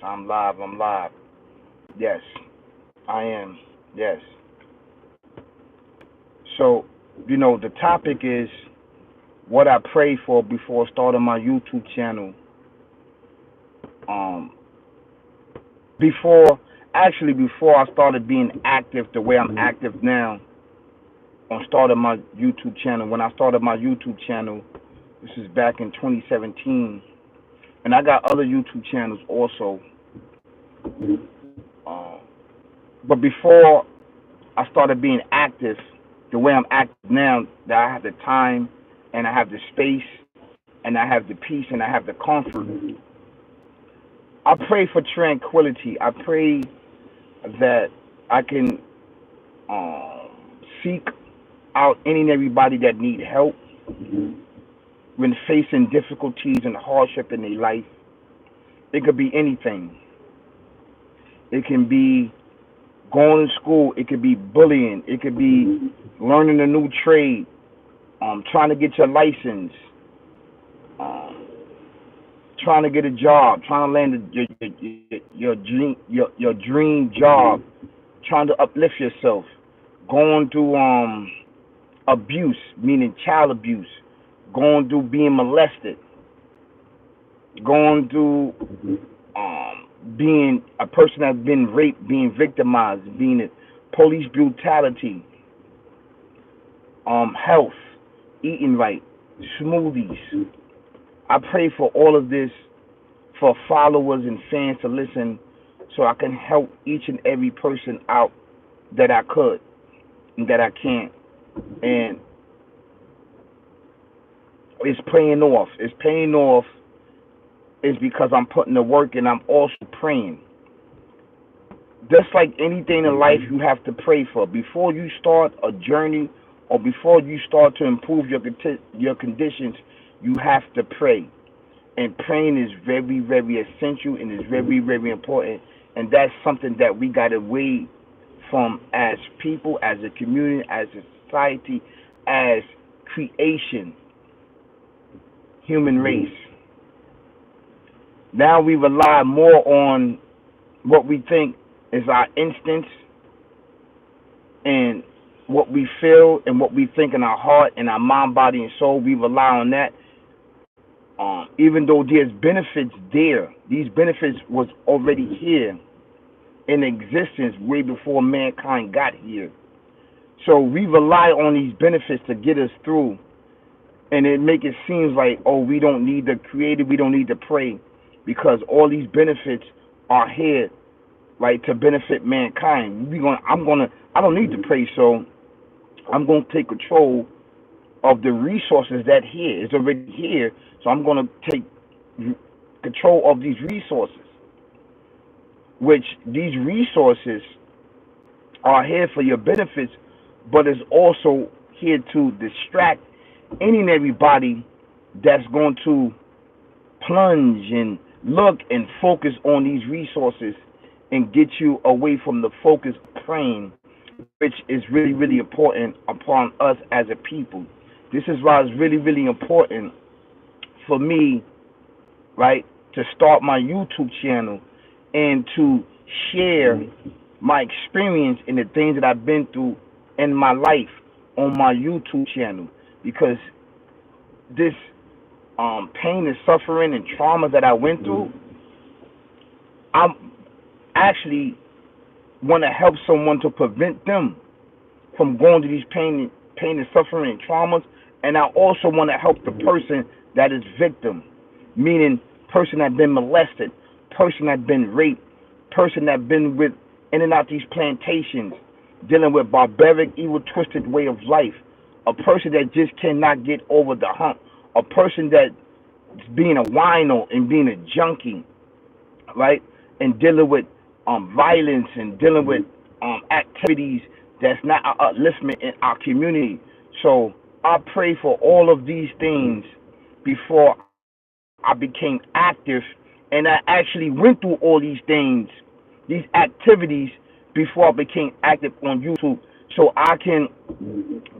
I'm live. I'm live. Yes, I am. Yes. So, the topic is what I prayed for before starting my YouTube channel. Um, before I started being active the way I'm active now, on starting my YouTube channel. When I started my YouTube channel, this is back in 2017, and I got other YouTube channels also. Um, but before I started being active the way I'm active now, that I have the time and I have the space and I have the peace and I have the comfort. I pray for tranquility. I pray that I can um, seek out any and everybody that need help when facing difficulties and hardship in their life. It could be anything. It can be going to school. It could be bullying. It could be learning a new trade. Trying to get your license. Um, Trying to get a job. Trying to land your dream job. Trying to uplift yourself. Going through abuse, meaning child abuse. Going through being molested. Going through being a person that's been raped, being victimized, being police brutality, health, eating right, smoothies. I pray for all of this for followers and fans to listen so I can help each and every person out that I could and that I can. And it's paying off. It's paying off is because I'm putting the work and I'm also praying. Just like anything in life, you have to pray for. Before you start a journey or before you start to improve your conditions, you have to pray. And praying is very, very essential and is very, very important. And that's something that we got to weigh from as people, as a community, as a society, as creation, human race. Now we rely more on what we think is our instincts and what we feel and what we think in our heart and our mind, body, and soul. We rely on that. Even though there's benefits there, these benefits was already here in existence way before mankind got here. So we rely on these benefits to get us through, and it make it seems like, oh, we don't need the creator, we don't need to pray, because all these benefits are here, right, to benefit mankind. I don't need to pray, so I'm gonna take control of the resources that here. It's already here, so I'm gonna take control of these resources. Which these resources are here for your benefits, but it's also here to distract any and everybody that's going to plunge and look and focus on these resources and get you away from the focus of praying, which is really, really important upon us as a people. This is why it's really, really important for me, right, to start my YouTube channel and to share my experience and the things that I've been through in my life on my YouTube channel, because this pain and suffering and trauma that I went through, I actually want to help someone to prevent them from going through these pain and suffering and traumas, and I also want to help the person that is victim, meaning person that been molested, person that been raped, person that been with in and out these plantations, dealing with barbaric, evil, twisted way of life, a person that just cannot get over the hump, a person that being a wino and being a junkie, right, and dealing with violence and dealing with activities that's not upliftment in our community. So I pray for all of these things before I became active, and I actually went through all these things, these activities, before I became active on YouTube. So I can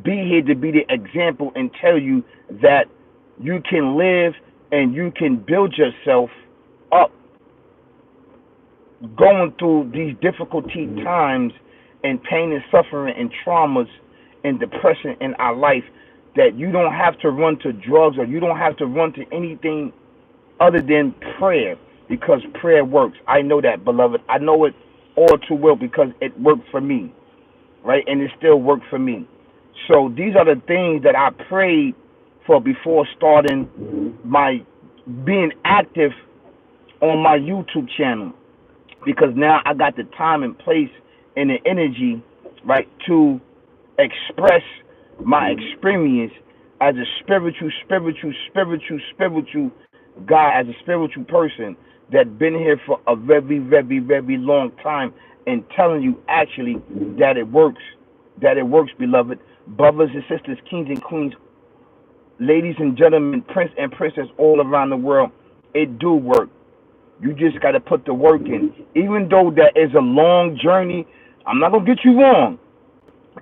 be here to be the example and tell you that you can live and you can build yourself up going through these difficulty times and pain and suffering and traumas and depression in our life, that you don't have to run to drugs, or you don't have to run to anything other than prayer, because prayer works. I know that, beloved. I know it all too well because it worked for me, right? And it still worked for me. So these are the things that I prayed for before starting my being active on my YouTube channel, because now I got the time and place and the energy, right, to express my experience as a spiritual guy, as a spiritual person that been here for a very, very, very long time, and telling you actually that it works, beloved. Brothers and sisters, kings and queens, ladies and gentlemen, prince and princess all around the world, it do work. You just got to put the work in. Even though that is a long journey, I'm not going to get you wrong.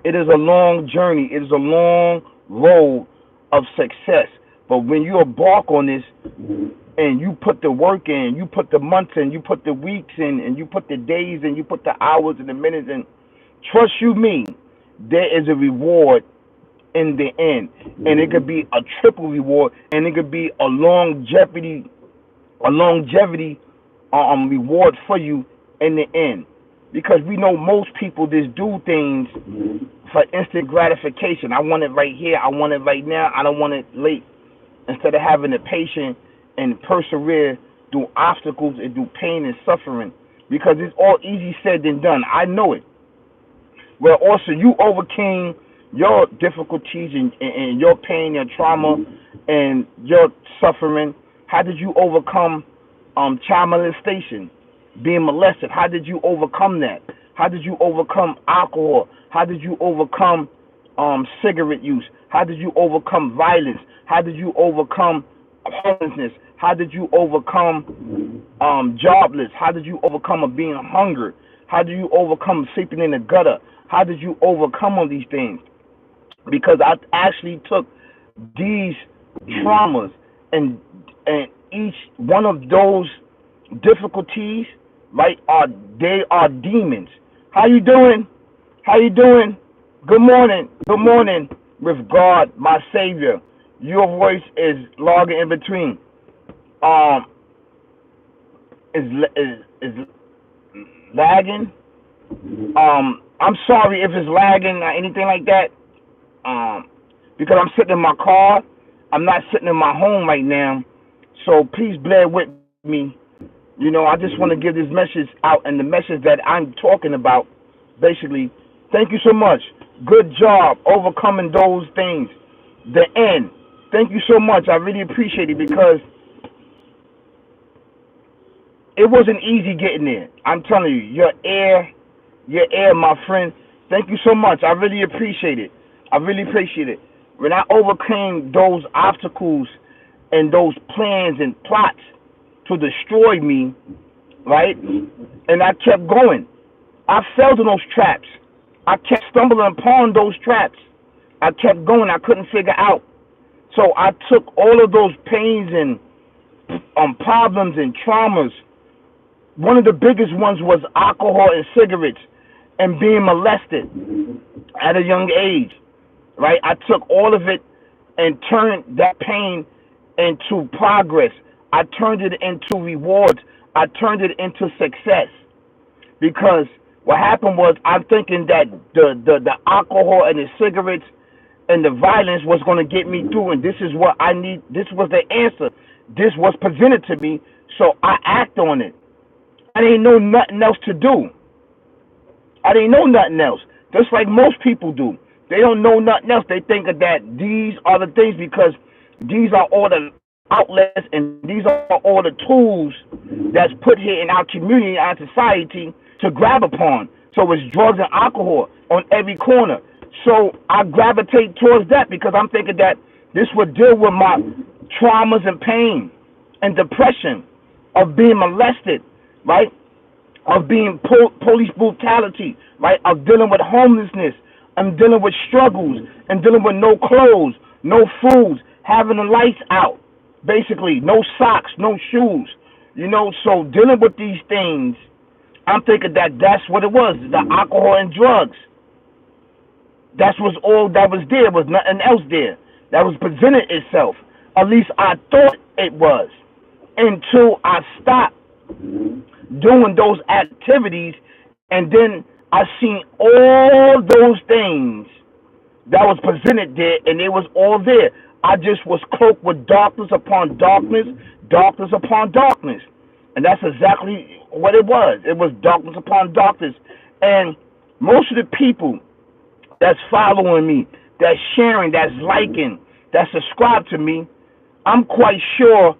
It is a long journey. It is a long road of success. But when you embark on this and you put the work in, you put the months in, you put the weeks in, and you put the days in, you put the hours and the minutes in, trust you me, there is a reward in the end. And it could be a triple reward, and it could be a longevity reward for you in the end. Because we know most people just do things for instant gratification. I want it right here. I want it right now. I don't want it late. Instead of having the patience and persevere through obstacles and through pain and suffering. Because it's all easy said than done. I know it. Well, also, you overcame your difficulties and your pain, your trauma, and your suffering. How did you overcome child molestation, being molested? How did you overcome that? How did you overcome alcohol? How did you overcome cigarette use? How did you overcome violence? How did you overcome homelessness? How did you overcome jobless? How did you overcome being hungry? How did you overcome sleeping in the gutter? How did you overcome all these things? Because I actually took these traumas and each one of those difficulties, right, they are demons. How you doing? How you doing? Good morning. Good morning. With God, my Savior. Your voice is logging in between. Is lagging. I'm sorry if it's lagging or anything like that. Because I'm sitting in my car. I'm not sitting in my home right now. So please bear with me. You know, I just want to give this message out, and the message that I'm talking about, basically, thank you so much. Good job overcoming those things. The end. Thank you so much. I really appreciate it, because it wasn't easy getting there. I'm telling you, your air, my friend. Thank you so much. I really appreciate it. I really appreciate it. When I overcame those obstacles and those plans and plots to destroy me, right? And I kept going. I fell to those traps. I kept stumbling upon those traps. I kept going. I couldn't figure out. So I took all of those pains and problems and traumas. One of the biggest ones was alcohol and cigarettes and being molested at a young age, right? I took all of it and turned that pain into progress. I turned it into rewards. I turned it into success. Because what happened was, I'm thinking that the alcohol and the cigarettes and the violence was going to get me through, and this is what I need. This was the answer. This was presented to me, so I act on it. I didn't know nothing else to do. I didn't know nothing else. Just like most people do. They don't know nothing else. They think that these are the things, because these are all the outlets and these are all the tools that's put here in our community, our society, to grab upon. So it's drugs and alcohol on every corner. So I gravitate towards that, because I'm thinking that this would deal with my traumas and pain and depression of being molested, right? Of being police brutality, right? Of dealing with homelessness. I'm dealing with struggles and dealing with no clothes, no food, having the lights out, basically, no socks, no shoes, you know. So dealing with these things I'm thinking that that's what it was, the alcohol and drugs. That was all that was there. Was nothing else there that was presented itself. At least I thought it was, until I stopped doing those activities, and then I seen all those things that was presented there, and it was all there. I just was cloaked with darkness upon darkness, darkness upon darkness, and that's exactly what it was. It was darkness upon darkness, and most of the people that's following me, that's sharing, that's liking, that's subscribed to me, I'm quite sure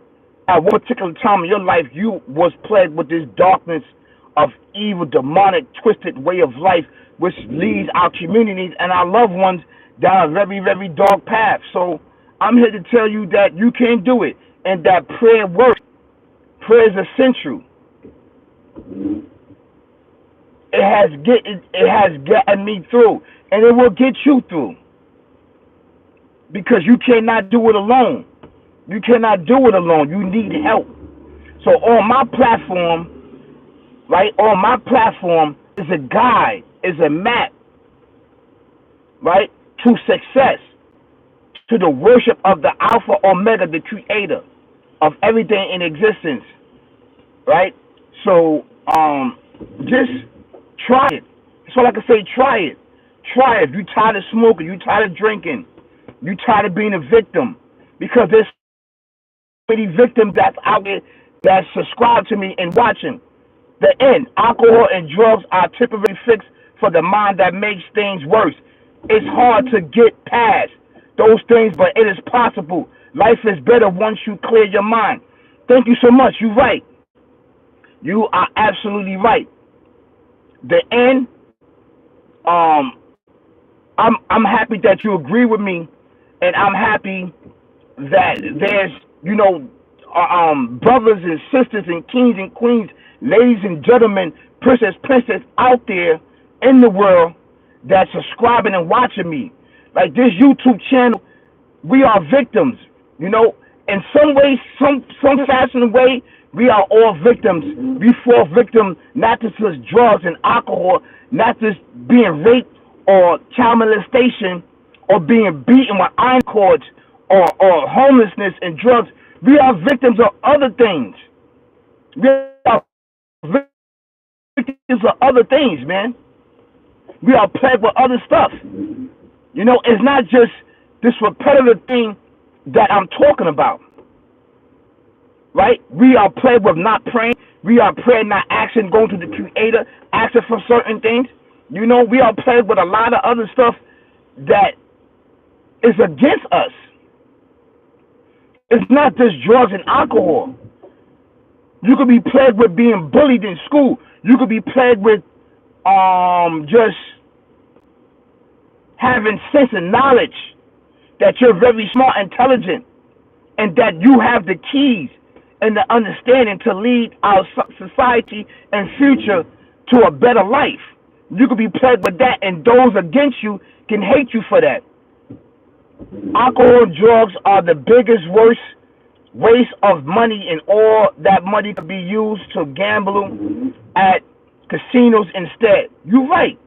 at one particular time in your life you was plagued with this darkness of evil, demonic, twisted way of life, which leads our communities and our loved ones down a very, very dark path. So I'm here to tell you that you can do it, and that prayer works. Prayer is essential. It has gotten me through, and it will get you through, because you cannot do it alone. You cannot do it alone. You need help. So on my platform, right, on my platform is a guide, is a map, right, to success, to the worship of the Alpha Omega, the creator of everything in existence, right? So just try it. That's all I can say. Try it. Try it. You tired of smoking, you tired of drinking, you tired of being a victim, because there's so many victims that's out there that subscribe to me and watching. The end. Alcohol and drugs are temporary fix for the mind that makes things worse. It's hard to get past those things, but it is possible. Life is better once you clear your mind. Thank you so much. You're right. You are absolutely right. The end. I'm happy that you agree with me, and I'm happy that there's brothers and sisters and kings and queens, ladies and gentlemen, princess out there in the world that's subscribing and watching me. Like this YouTube channel, we are victims, in some way, some fashion way, we are all victims. We fall victim not to just drugs and alcohol, not just being raped or child molestation or being beaten with iron cords or homelessness and drugs. We are victims of other things. We are victims of other things, man. We are plagued with other stuff. It's not just this repetitive thing that I'm talking about, right? We are plagued with not praying. We are praying, not asking, going to the Creator, asking for certain things. We are plagued with a lot of other stuff that is against us. It's not just drugs and alcohol. You could be plagued with being bullied in school. You could be plagued with just having sense and knowledge that you're very smart, intelligent, and that you have the keys and the understanding to lead our society and future to a better life. You could be plagued with that, and those against you can hate you for that. Alcohol and drugs are the biggest, worst waste of money, and all that money could be used to gamble at casinos instead. You're right.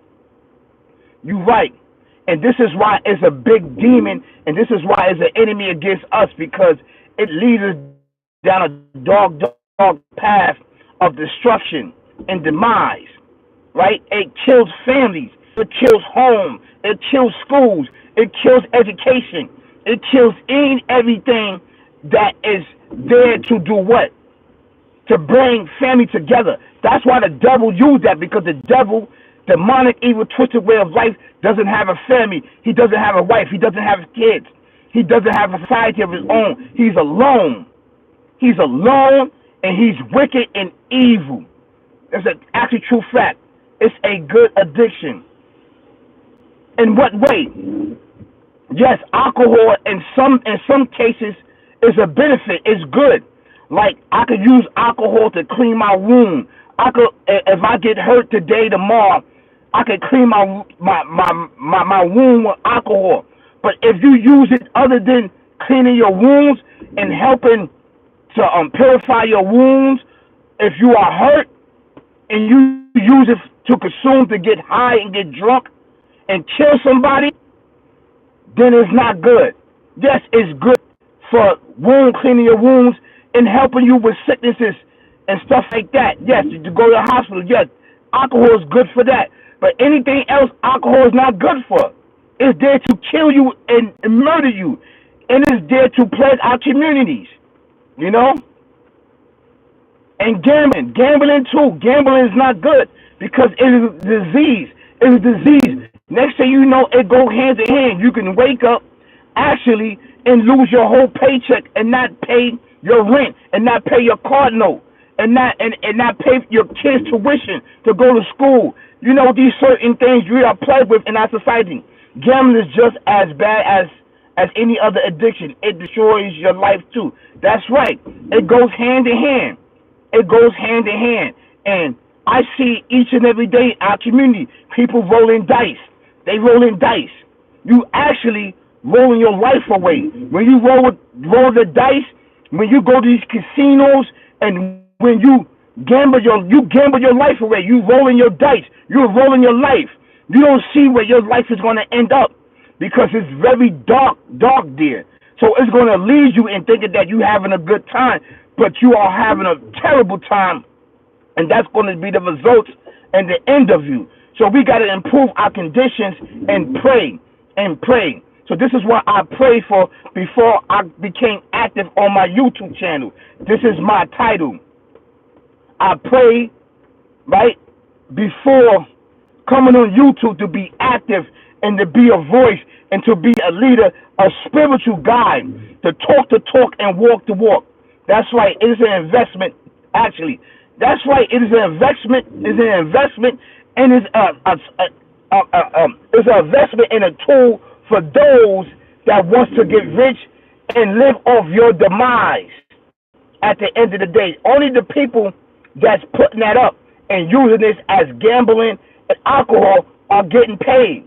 You're right. And this is why it's a big demon, and this is why it's an enemy against us, because it leads us down a dark path of destruction and demise, right? It kills families. It kills homes. It kills schools. It kills education. It kills everything that is there to do what? To bring family together. That's why the devil used that, because the devil, demonic, evil, twisted way of life, doesn't have a family. He doesn't have a wife. He doesn't have kids. He doesn't have a society of his own. He's alone. He's alone, and he's wicked and evil. That's an actually true fact. It's a good addiction. In what way? Yes, alcohol in some cases is a benefit. It's good. Like, I could use alcohol to clean my wound. I could, if I get hurt today, tomorrow, I could clean my wound with alcohol. But if you use it other than cleaning your wounds and helping to purify your wounds, if you are hurt and you use it to consume, to get high and get drunk and kill somebody, then it's not good. Yes, it's good for wound cleaning your wounds and helping you with sicknesses and stuff like that. Yes, to go to the hospital. Yes, alcohol is good for that. But anything else, alcohol is not good for. It's there to kill you and murder you, and it's there to plague our communities. You know. And gambling too. Gambling is not good because it is a disease. It's a disease. Next thing you know, it goes hand in hand. You can wake up actually and lose your whole paycheck and not pay your rent and not pay your card note and not pay your kids' tuition to go to school. You know, these certain things we are plagued with in our society. Gambling is just as bad as any other addiction. It destroys your life too. That's right. It goes hand in hand. It goes hand in hand. And I see each and every day in our community, people rolling dice. They rolling dice. You actually rolling your life away. When you roll the dice, when you go to these casinos, and when you gamble your life away. You rolling your dice. You're rolling your life. You don't see where your life is going to end up because it's very dark there. So it's going to lead you in thinking that you're having a good time, but you are having a terrible time, and that's going to be the results and the end of you. So we got to improve our conditions and pray and pray. So this is what I prayed for before I became active on my YouTube channel. This is my title. I prayed, right, before coming on YouTube to be active and to be a voice and to be a leader, a spiritual guide, to talk and walk the walk. That's right. It is an investment, actually. That's right. It is an investment. It's an investment, and it's an investment in a tool for those that wants to get rich and live off your demise. At the end of the day, only the people that's putting that up and using this as gambling and alcohol are getting paid.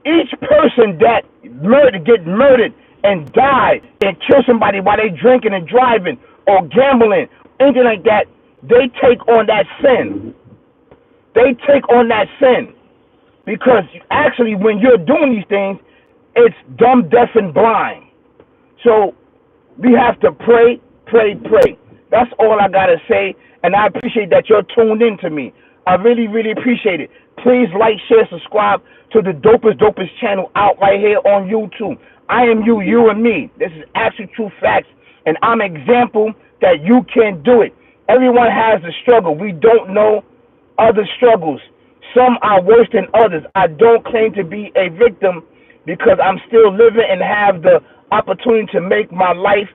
Each person that get murdered and die and kill somebody while they drinking and driving or gambling, anything like that, they take on that sin. They take on that sin. Because actually when you're doing these things, it's dumb, deaf, and blind. So we have to pray, pray, pray. That's all I got to say, and I appreciate that you're tuned in to me. I really, really appreciate it. Please like, share, subscribe to the dopest channel out right here on YouTube. I am you and me. This is actually true facts, and I'm an example that you can do it. Everyone has a struggle. We don't know other struggles. Some are worse than others. I don't claim to be a victim because I'm still living and have the opportunity to make my life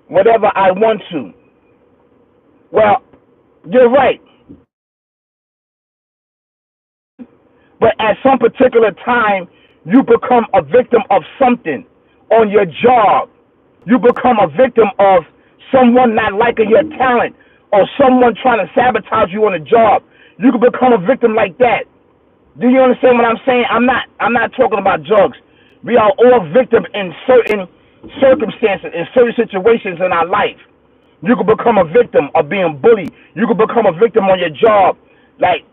whatever I want to. Well, you're right. But at some particular time, you become a victim of something on your job. You become a victim of someone not liking your talent or someone trying to sabotage you on a job. You can become a victim like that. Do you understand what I'm saying? I'm not talking about drugs. We are all victims in certain circumstances, in certain situations in our life. You can become a victim of being bullied. You can become a victim on your job. Like,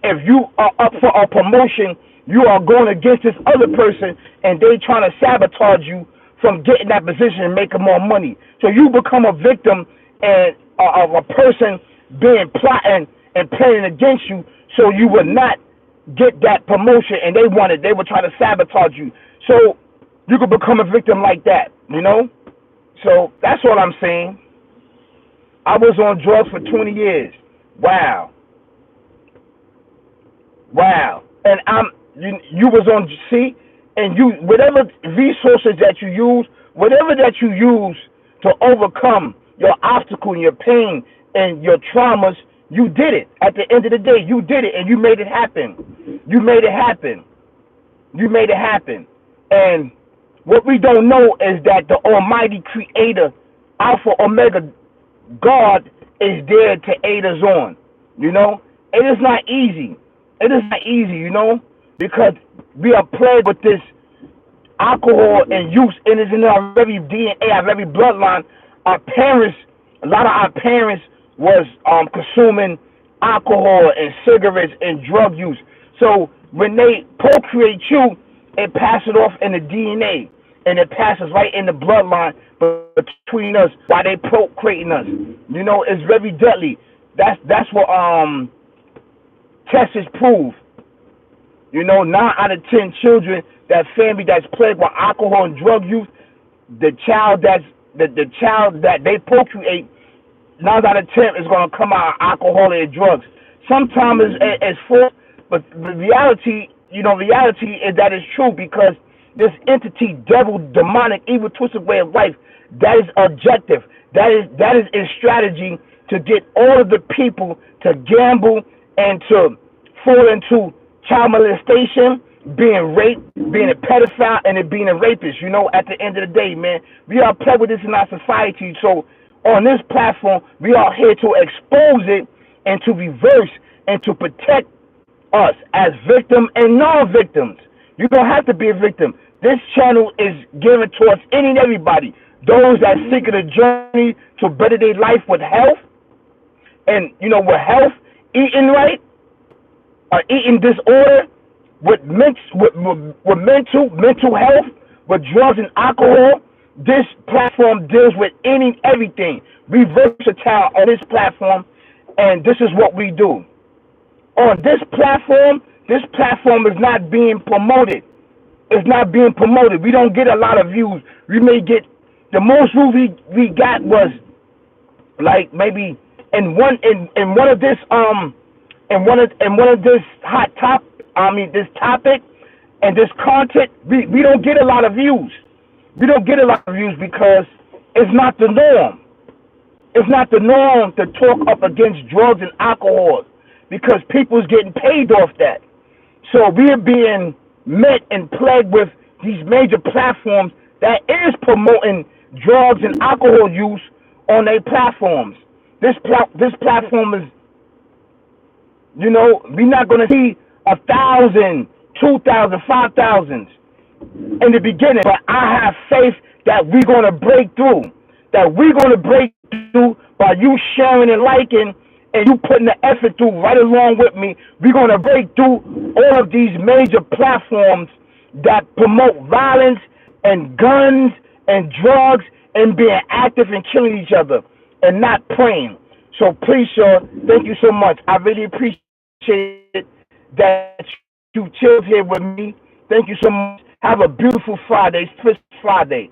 if you are up for a promotion, you are going against this other person, and they trying to sabotage you from getting that position and making more money. So you become a victim and of a person being plotting and planning against you, so you would not get that promotion, and they were trying to sabotage you. So you could become a victim like that, you know? So that's what I'm saying. I was on drugs for 20 years. Wow. And you was on, see, and you, whatever resources that you use, whatever that you use to overcome your obstacle and your pain and your traumas, you did it. At the end of the day, you did it, and you made it happen. You made it happen. You made it happen. And what we don't know is that the Almighty Creator, Alpha, Omega, God, is there to aid us on. You know? It is not easy. It is not easy, you know? Because we are plagued with this alcohol and use, and it's in our very DNA, our very bloodline. Our parents, a lot of our parents was consuming alcohol and cigarettes and drug use. So when they procreate you, it passes off in the DNA, and it passes right in the bloodline between us while they procreating us. You know, it's very deadly. That's what tests prove. You know, 9 out of 10 children, that family that's plagued with alcohol and drug use, the child the child that they procreate, 9 out of 10 is gonna come out of alcohol and drugs. Sometimes it's false, but the reality, reality is that it's true, because this entity, devil, demonic, evil, twisted way of life, that is objective. That is a strategy to get all of the people to gamble and to fall into child molestation, being raped, being a pedophile, and it being a rapist. At the end of the day, man, we are playing with this in our society. So on this platform, we are here to expose it and to reverse and to protect us as victims and non-victims. You don't have to be a victim. This channel is given towards any and everybody. Those that seek a journey to better their life with health, and with health, eating right, or eating disorder, with mental health, with drugs and alcohol. This platform deals with everything. We versatile on this platform, and this is what we do. On this platform is not being promoted. It's not being promoted. We don't get a lot of views. We may get, the most views we got was like maybe in one of this this topic and this content, we don't get a lot of views. We don't get a lot of views because it's not the norm. It's not the norm to talk up against drugs and alcohol, because people's getting paid off that. So we're being met and plagued with these major platforms that is promoting drugs and alcohol use on their platforms. This platform is, we're not going to see 1,000, 2,000, 5,000 in the beginning, but I have faith that we're going to break through. That we're going to break through by you sharing and liking, and you putting the effort through right along with me. We're going to break through all of these major platforms that promote violence and guns and drugs and being active and killing each other and not praying. So please, sir, thank you so much. I really appreciate it that you chilled here with me. Thank you so much. Have a beautiful Friday. It's Friday.